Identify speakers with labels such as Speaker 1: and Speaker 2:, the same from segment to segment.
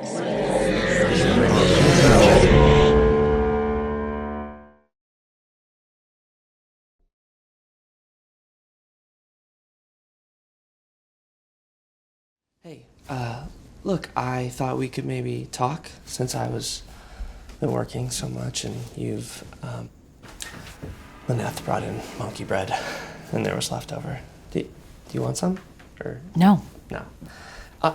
Speaker 1: Hey, look, I thought we could maybe talk since I was been working so much and Lynette brought in monkey bread and there was leftover. Do you want some? Or
Speaker 2: No.
Speaker 1: no?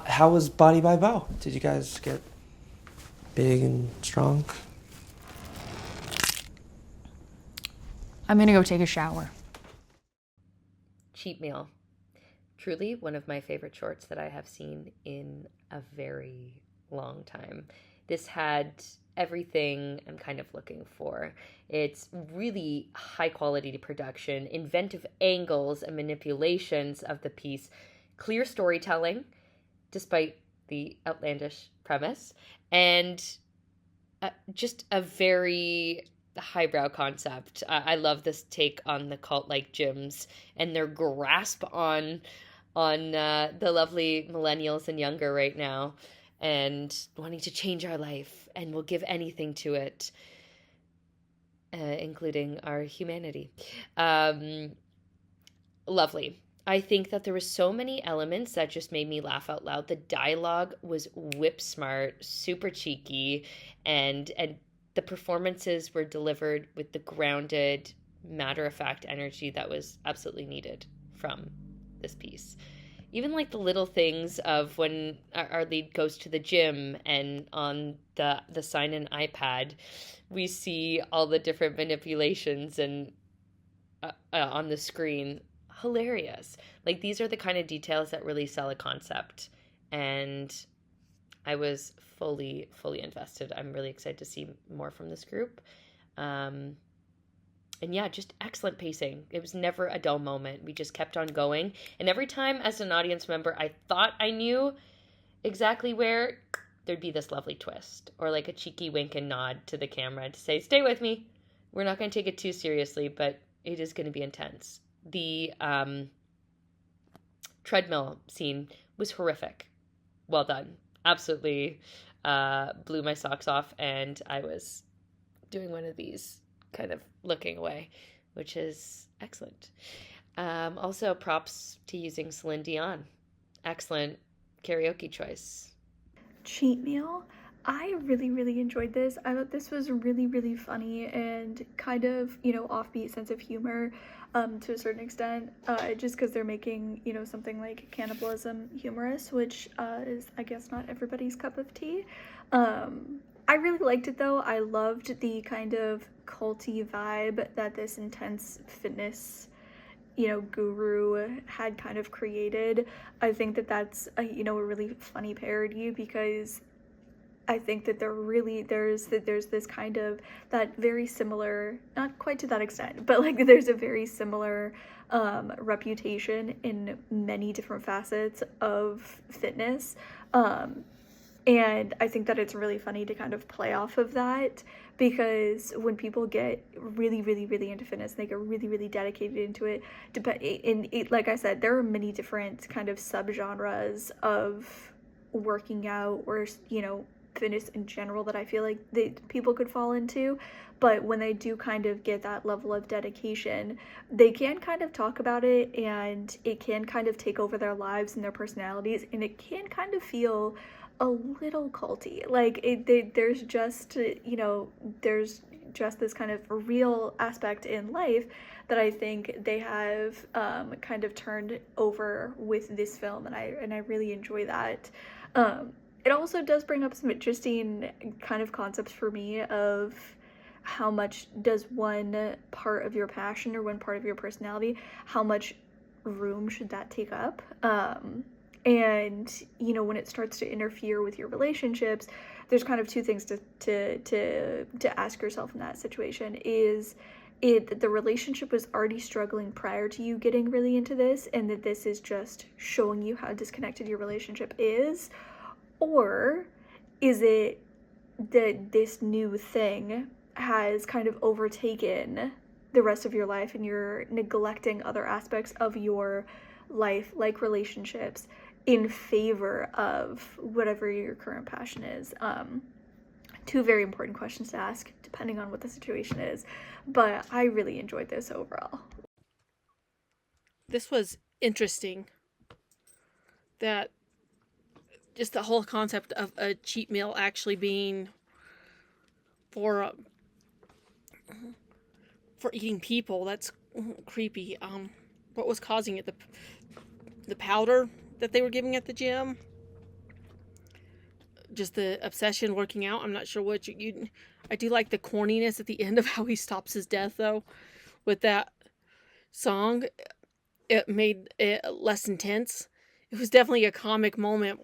Speaker 1: How was Body by Bow? Did you guys get big and strong?
Speaker 2: I'm gonna go take a shower.
Speaker 3: Cheap meal. Truly one of my favorite shorts that I have seen in a very long time. This had everything I'm kind of looking for. It's really high quality production, inventive angles and manipulations of the piece, clear storytelling, despite the outlandish premise, and just a very highbrow concept. I love this take on the cult-like gyms and their grasp on the lovely millennials and younger right now, and wanting to change our life, and we'll give anything to it, including our humanity. Lovely. I think that there were so many elements that just made me laugh out loud. The dialogue was whip smart, super cheeky, and the performances were delivered with the grounded, matter-of-fact energy that was absolutely needed from this piece. Even like the little things of when our lead goes to the gym and on the sign-in iPad, we see all the different manipulations and on the screen. Hilarious. Like, these are the kind of details that really sell a concept. And I was fully invested. I'm really excited to see more from this group. And yeah, just excellent pacing. It was never a dull moment. We just kept on going. And every time as an audience member, I thought I knew exactly where, there'd be this lovely twist. Or like a cheeky wink and nod to the camera to say, stay with me. We're not going to take it too seriously, but it is going to be intense. The treadmill scene was horrific. Well done. Absolutely blew my socks off, and I was doing one of these, kind of looking away, which is excellent. Also, props to using Celine Dion. Excellent karaoke choice.
Speaker 4: Cheat meal. I really enjoyed this. I thought this was really funny and kind of, offbeat sense of humor to a certain extent, just because they're making, something like cannibalism humorous, which is, I guess, not everybody's cup of tea. I really liked it though. I loved the kind of culty vibe that this intense fitness guru had kind of created. I think that that's a really funny parody, because I think that there's this kind of that very similar, not quite to that extent, but like there's a very similar reputation in many different facets of fitness. And I think that it's really funny to kind of play off of that, because when people get really into fitness, they get really dedicated into it. Like I said, there are many different kind of subgenres of working out or, fitness in general that I feel like people could fall into. But when they do kind of get that level of dedication, they can kind of talk about it, and it can kind of take over their lives and their personalities, and it can kind of feel a little culty. Like there's just this kind of real aspect in life that I think they have kind of turned over with this film, and I really enjoy that. It also does bring up some interesting kind of concepts for me of how much does one part of your passion or one part of your personality, how much room should that take up? And when it starts to interfere with your relationships, there's kind of two things to ask yourself in that situation. Is it that the relationship was already struggling prior to you getting really into this, and that this is just showing you how disconnected your relationship is? Or is it that this new thing has kind of overtaken the rest of your life, and you're neglecting other aspects of your life, like relationships, in favor of whatever your current passion is. Two very important questions to ask depending on what the situation is, but I really enjoyed this overall.
Speaker 5: This was interesting. That just the whole concept of a cheat meal actually being for eating people, that's creepy. What was causing it? The powder that they were giving at the gym, just the obsession working out. I'm not sure what you I do like the corniness at the end of how he stops his death, though, with that song. It made it less intense. It was definitely a comic moment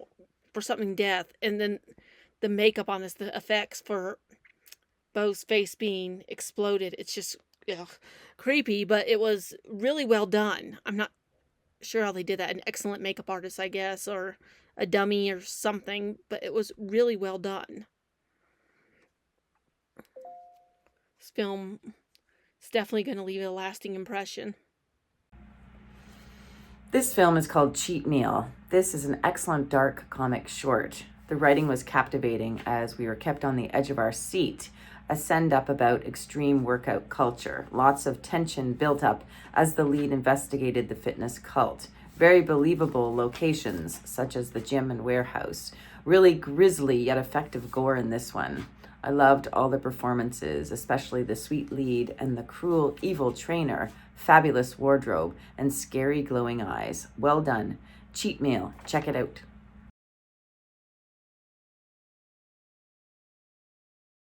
Speaker 5: for something death, and then the makeup on this, the effects for Bo's face being exploded. It's just creepy, but it was really well done. I'm not sure how they did that. An excellent makeup artist, I guess, or a dummy or something, but it was really well done. This film is definitely going to leave a lasting impression.
Speaker 6: This film is called Cheat Meal. This is an excellent dark comic short. The writing was captivating as we were kept on the edge of our seat. A send up about extreme workout culture. Lots of tension built up as the lead investigated the fitness cult. Very believable locations, such as the gym and warehouse. Really grisly yet effective gore in this one. I loved all the performances, especially the sweet lead and the cruel, evil trainer. Fabulous wardrobe and scary glowing eyes. Well done. Cheat Meal. Check it out.